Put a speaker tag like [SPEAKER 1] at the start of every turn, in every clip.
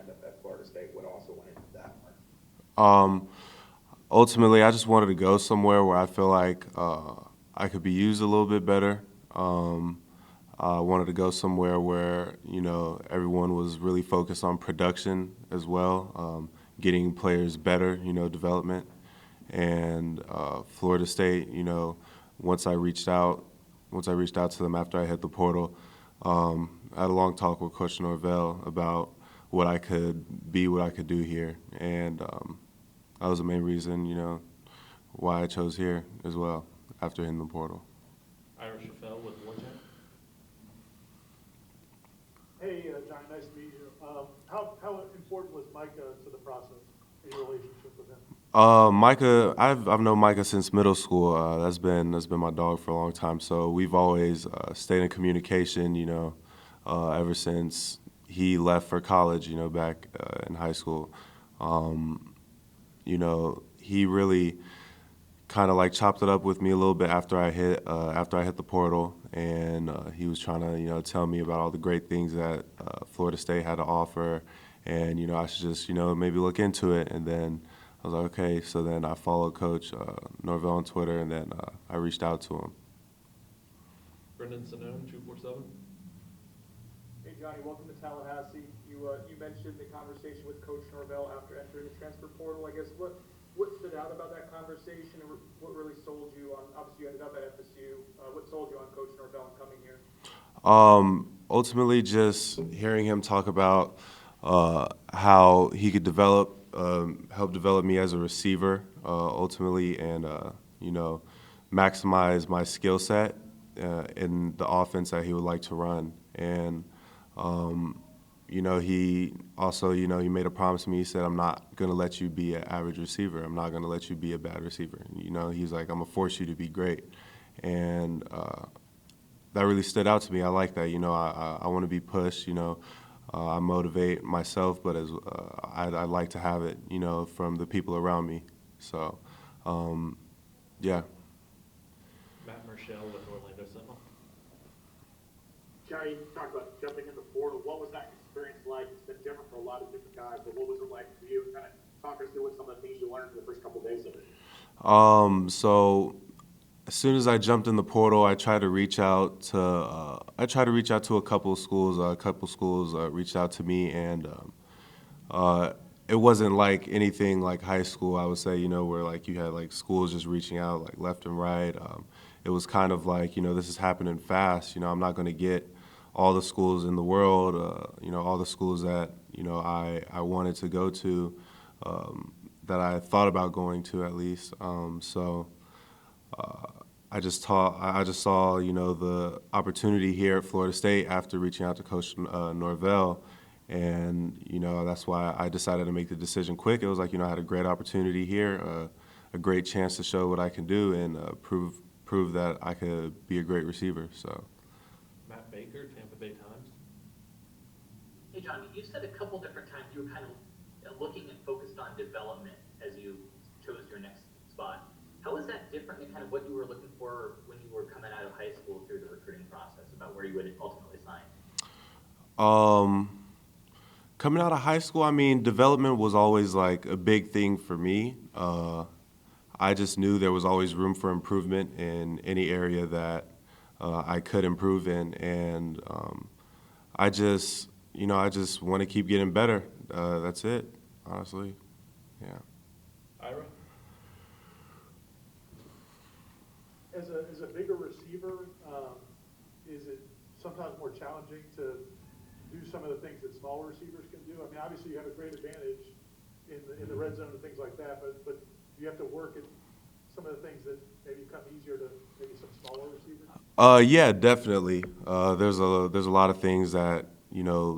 [SPEAKER 1] at Florida State? What also went into that part?
[SPEAKER 2] Um, Ultimately, I just wanted to go somewhere where I feel like I could be used a little bit better. Um, I wanted to go somewhere where everyone was really focused on production as well, getting players better, development. And Florida State, once I reached out, once I reached out to them after I hit the portal, I had a long talk with Coach Norvell about what I could be, what I could do here, and that was the main reason, why I chose here as well after hitting the portal.
[SPEAKER 3] With War Chant.
[SPEAKER 4] Hey, Johnny, nice to meet you. How important was Micah to the process in your relationship with him?
[SPEAKER 2] Micah, I've known Micah since middle school. That's been my dog for a long time. So we've always stayed in communication. Ever since he left for college. Back in high school. He really kind of like chopped it up with me a little bit after I hit the portal, and he was trying to tell me about all the great things that Florida State had to offer, and I should just maybe look into it. And then I was like, okay. So then I followed Coach Norvell on Twitter, and then I reached out to him.
[SPEAKER 3] Brendan Sonnone, 247.
[SPEAKER 5] Hey Johnny, welcome to Tallahassee. You mentioned the conversation with Coach Norvell after entering the transfer portal. I guess what stood out about that conversation, and what really sold you on? Obviously, you ended up at FSU. What sold you on Coach Norvell and coming here?
[SPEAKER 2] Ultimately, just hearing him talk about how he could help develop me as a receiver, ultimately, and maximize my skill set in the offense that he would like to run. And he also, he made a promise to me. He said, "I'm not going to let you be an average receiver. I'm not going to let you be a bad receiver." He's like, "I'm going to force you to be great." And that really stood out to me. I like that. I want to be pushed. I motivate myself, but I like to have it, from the people around me. So, yeah.
[SPEAKER 3] Matt Marshall with Orlando Sentinel.
[SPEAKER 4] Johnny, you talked about jumping in the portal. What was that experience like? It's been different for a lot of different guys, but what was it like for you? Kind of talk us through what some of the things you learned in the first couple of days of it.
[SPEAKER 2] So as soon as I jumped in the portal, I tried to reach out to a couple of schools. A couple of schools reached out to me, and it wasn't like anything like high school. I would say, where like you had like schools just reaching out like left and right. It was kind of like, this is happening fast. I'm not going to get all the schools in the world. All the schools that I wanted to go to, that I thought about going to at least. I just saw, the opportunity here at Florida State after reaching out to Coach Norvell, and that's why I decided to make the decision quick. It was like, I had a great opportunity here, a great chance to show what I can do and prove that I could be a great receiver. So.
[SPEAKER 3] Matt Baker, Tampa Bay Times.
[SPEAKER 6] Hey, John, you said a couple different times you were kind of looking and focused on development as you chose your next spot. How was that different than kind of what you were looking for when you were coming out of high school through the recruiting process about where you would ultimately sign?
[SPEAKER 2] Coming out of high school, I mean, development was always like a big thing for me. I just knew there was always room for improvement in any area that I could improve in, and I just want to keep getting better. That's it, honestly. Yeah.
[SPEAKER 3] Ira.
[SPEAKER 4] As a bigger receiver, is it sometimes more challenging to do some of the things that smaller receivers can do? I mean, obviously you have a great advantage in the red zone and things like that, but you have to work at some of the things that maybe come easier to maybe some smaller receivers?
[SPEAKER 2] Yeah, definitely. There's a lot of things that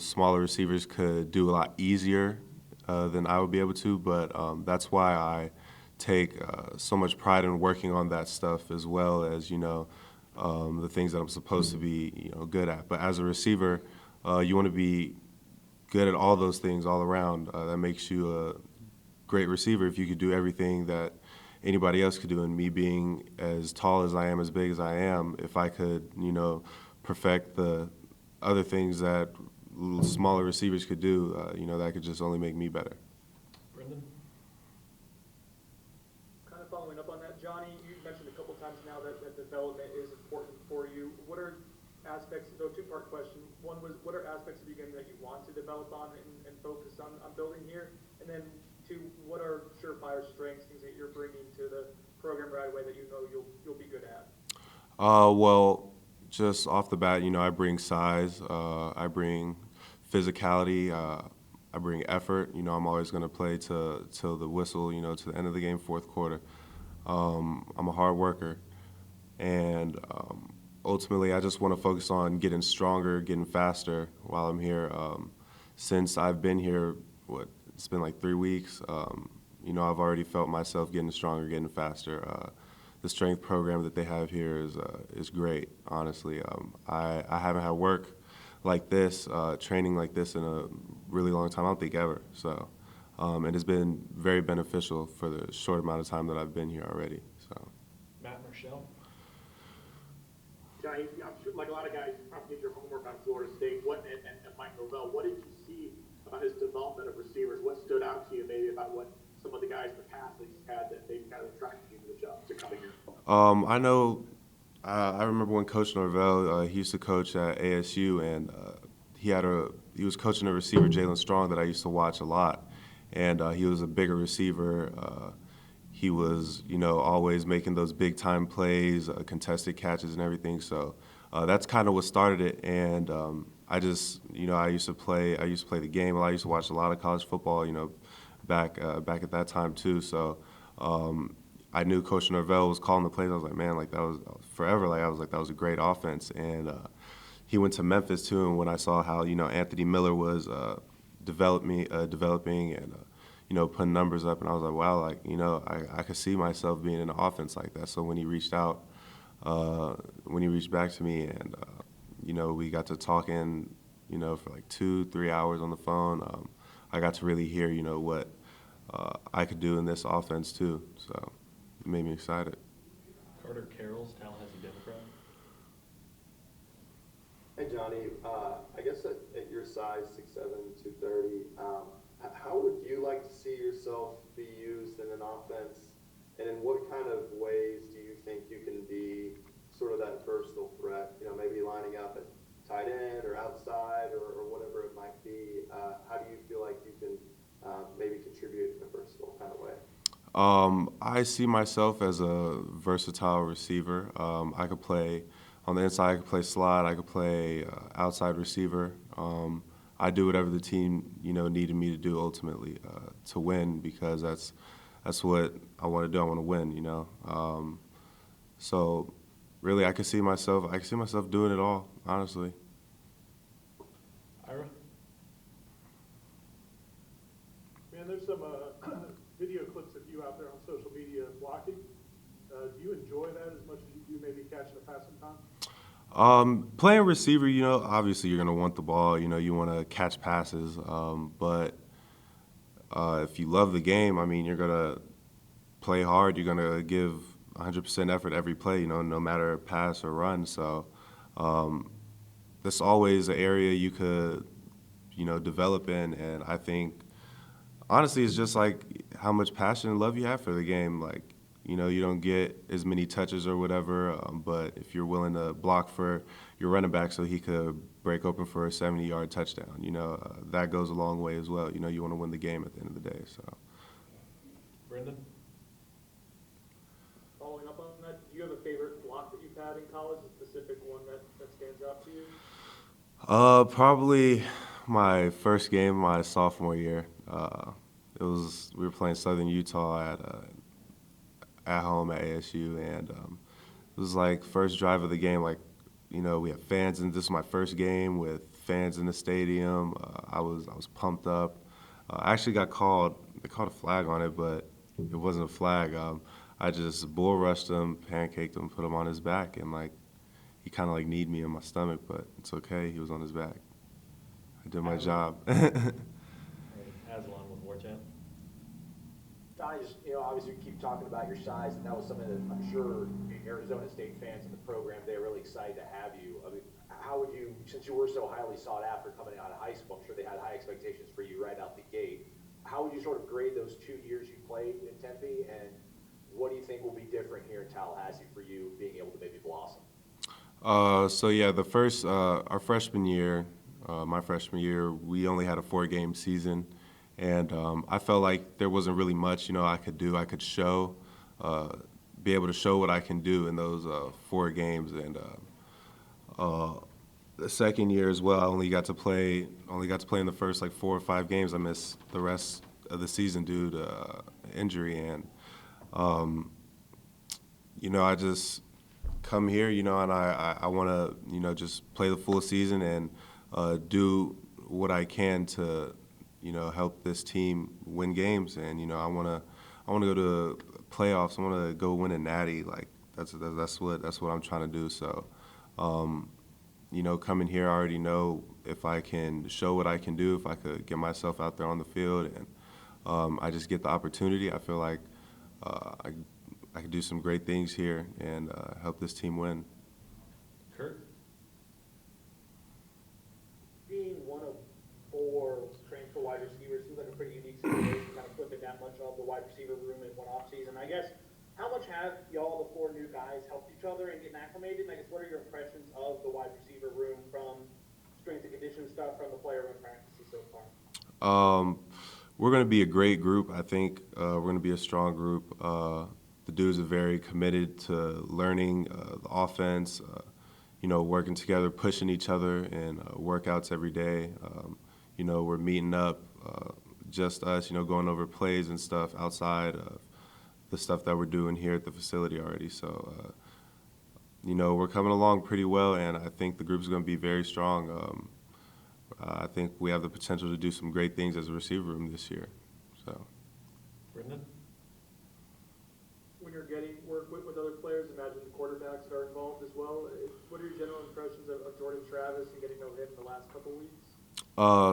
[SPEAKER 2] smaller receivers could do a lot easier than I would be able to, but that's why I take so much pride in working on that stuff as well as the things that I'm supposed to be good at. But as a receiver, you want to be good at all those things all around. That makes you a great receiver if you could do everything that anybody else could do. And me being as tall as I am, as big as I am, if I could perfect the other things that smaller receivers could do, that could just only make me better.
[SPEAKER 3] Brendan?
[SPEAKER 5] Kind of following up on that, Johnny, you mentioned a couple times now that development is important for you. What are aspects, so two-part question. One was, what are aspects of your game that you want to develop on and focus on building here? And then two, what are surefire strengths, things that you're bringing to the program right away that you know you'll be good at?
[SPEAKER 2] Well, just off the bat, I bring size, I bring physicality, I bring effort. I'm always going to play till the whistle, to the end of the game, fourth quarter. I'm a hard worker, and ultimately, I just want to focus on getting stronger, getting faster while I'm here. Since I've been here, it's been like 3 weeks. I've already felt myself getting stronger, getting faster. The strength program that they have here is great, honestly. I haven't had work like this, training like this in a really long time, I don't think ever. So it has been very beneficial for the short amount of time that I've been here already. So.
[SPEAKER 3] Matt Marshall?
[SPEAKER 1] Johnny, I'm sure like a lot of guys, you probably did your homework on Florida State. And Mike Norvell, what did you see about his development of receivers? What stood out to you maybe about what some of the guys in the past that he's had that they kind of attracted you to the job, to coming here?
[SPEAKER 2] I know. I remember when Coach Norvell, he used to coach at ASU, and he was coaching a receiver, Jalen Strong, that I used to watch a lot, and he was a bigger receiver. He was, always making those big time plays, contested catches, and everything. So that's kind of what started it. And I just, I used to play the game. I used to watch a lot of college football, back at that time too. So I knew Coach Norvell was calling the plays. I was like, man, like that was forever. Like I was like, that was a great offense. And he went to Memphis too. And when I saw how Anthony Miller was developing and putting numbers up, and I was like, wow, like I could see myself being in an offense like that. So when he reached back to me, and we got to talking, for like 2-3 hours on the phone. I got to really hear, what I could do in this offense too. So it made me excited.
[SPEAKER 3] Carter Carroll's Tallahassee Democrat?
[SPEAKER 7] Hey Johnny, I guess at your size, 6'7", 230, how would you like to see yourself be used in an offense, and in what kind of ways do you think you can be sort of that versatile threat? Maybe lining up at tight end or outside or whatever it might be. How do you feel like you can maybe contribute in a versatile kind of way?
[SPEAKER 2] I see myself as a versatile receiver. I could play on the inside, I could play slot, I could play outside receiver. I do whatever the team, needed me to do ultimately to win, because that's what I want to do. I want to win, So really, I can see myself doing it all, honestly.
[SPEAKER 3] Ira?
[SPEAKER 4] Man, there's some video clips of you out there on social media blocking. Do you enjoy that as much as you do maybe catching a pass sometimes?
[SPEAKER 2] Playing receiver, obviously you're going to want the ball, you want to catch passes, but if you love the game, I mean, you're going to play hard, you're going to give 100% effort every play, no matter pass or run. So that's always an area you could, develop in, and I think, honestly, it's just like how much passion and love you have for the game. Like, you don't get as many touches or whatever, but if you're willing to block for your running back so he could break open for a 70-yard touchdown, that goes a long way as well. You want to win the game at the end of the day. So,
[SPEAKER 3] Brendan?
[SPEAKER 5] Following up on that, do you have a favorite block that you've had in college, a specific one that stands out to you?
[SPEAKER 2] Probably my first game my sophomore year. We were playing Southern Utah at home at ASU, and it was like first drive of the game. Like, we had fans, and this was my first game with fans in the stadium. I was pumped up. I actually got called. They called a flag on it, but it wasn't a flag. I just bull rushed him, pancaked him, put him on his back, and like he kind of like kneed me in my stomach, but it's okay. He was on his back. I did my job.
[SPEAKER 3] Aslan with War Chant?
[SPEAKER 8] Johnny, just, obviously you keep talking about your size, and that was something that I'm sure Arizona State fans in the program, they're really excited to have you. I mean, how would you, since you were so highly sought after coming out of high school, I'm sure they had high expectations for you right out the gate. How would you sort of grade those 2 years you played in Tempe, and what do you think will be different here in Tallahassee for you being able to maybe blossom?
[SPEAKER 2] So yeah, our freshman year, my freshman year, we only had a 4-game season, and I felt like there wasn't really much, I could do. I could be able to show what I can do in those 4 games, and the second year as well, I only got to play in the first like 4 or 5 games. I missed the rest of the season due to injury, and I just come here, and I want to, just play the full season and do what I can to, help this team win games. And I want to go to playoffs. I want to go win a natty. Like that's what I'm trying to do. So, coming here, I already know if I can show what I can do, if I could get myself out there on the field, and I just get the opportunity. I feel like I could do some great things here and help this team win.
[SPEAKER 3] Kurt?
[SPEAKER 5] Being one of 4 transfer wide receivers seems like a pretty unique situation, kind of flipping that much of the wide receiver room in one offseason. I guess, how much have y'all, the 4 new guys, helped each other and getting acclimated? And I guess, what are your impressions of the wide receiver room from strength and conditioning stuff from the player room practices so far?
[SPEAKER 2] We're going to be a great group. I think we're going to be a strong group. The dudes are very committed to learning the offense, working together, pushing each other in workouts every day. We're meeting up, just us, going over plays and stuff outside of the stuff that we're doing here at the facility already. So, we're coming along pretty well, and I think the group's going to be very strong. I think we have the potential to do some great things as a receiver room this year. So,
[SPEAKER 3] Brendan?
[SPEAKER 5] When you're getting work with other players, imagine the quarterbacks are involved as well. What are your general impressions of Jordan Travis and getting to know him in the last couple of weeks?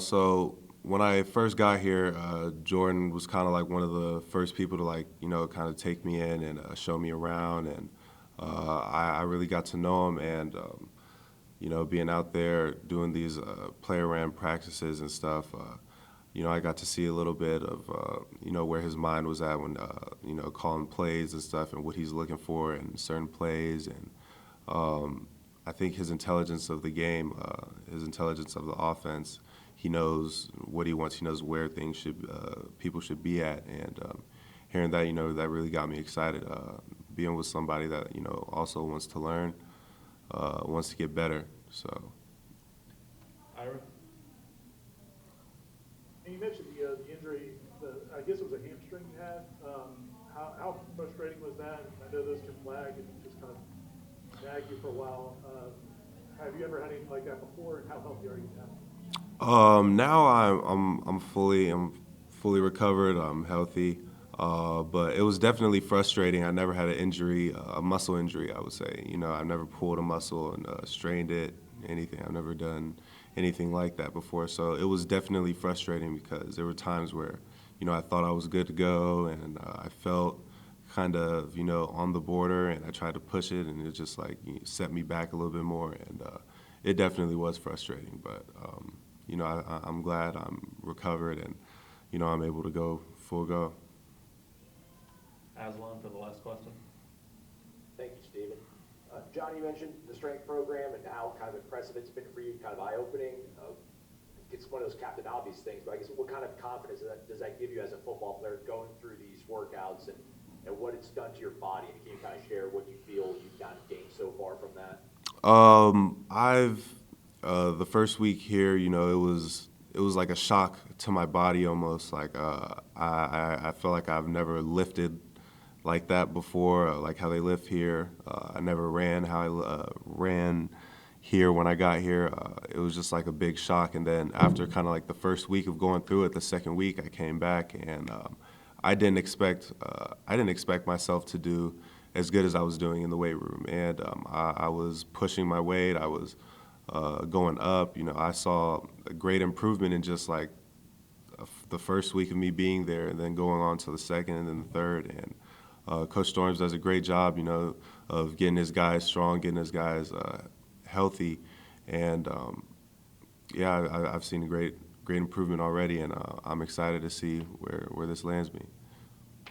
[SPEAKER 2] So when I first got here, Jordan was kind of like one of the first people to kind of take me in and show me around, and I really got to know him, and being out there doing these player-ran practices and stuff, I got to see a little bit of, where his mind was at when, calling plays and stuff and what he's looking for in certain plays. And I think his intelligence of the game, his intelligence of the offense, he knows what he wants. He knows where things people should be at. And hearing that, that really got me excited. Being with somebody that, also wants to learn, wants to get better. So.
[SPEAKER 3] Ira?
[SPEAKER 4] And you mentioned the injury, I guess it was a hamstring you had. How frustrating was that? I know those can flag and just kind of nag you for a while. Have you ever had anything like that before, and how healthy are you now?
[SPEAKER 2] Now I'm fully recovered. I'm healthy, but it was definitely frustrating. I never had an injury, a muscle injury, I would say. I've never pulled a muscle and strained it, anything. I've never done anything like that before. So it was definitely frustrating because there were times where, I thought I was good to go, and I felt kind of, on the border, and I tried to push it, and it just set me back a little bit more, and it definitely was frustrating. But I'm glad I'm recovered, and I'm able to go full go.
[SPEAKER 3] Aslan for the last question.
[SPEAKER 8] Thank you, Stephen. John, you mentioned the strength program and how kind of impressive it's been for you, kind of eye-opening. It's one of those Captain Obvious things, but I guess what kind of confidence does that give you as a football player going through these workouts and what it's done to your body? And can you kind of share what you feel you've kind of gained so far from that?
[SPEAKER 2] The first week here, it was like a shock to my body almost. Like I feel like I've never lifted like that before, like how they lift here. I never ran how I ran here when I got here. It was just like a big shock. And then after kind of like the first week of going through it, the second week I came back, and I didn't expect myself to do as good as I was doing in the weight room. And I was pushing my weight. I was going up. I saw a great improvement in just like the first week of me being there, and then going on to the second and then the third. And Coach Storms does a great job, of getting his guys strong, getting his guys healthy, And yeah, I've seen a great improvement already, and I'm excited to see where this lands me.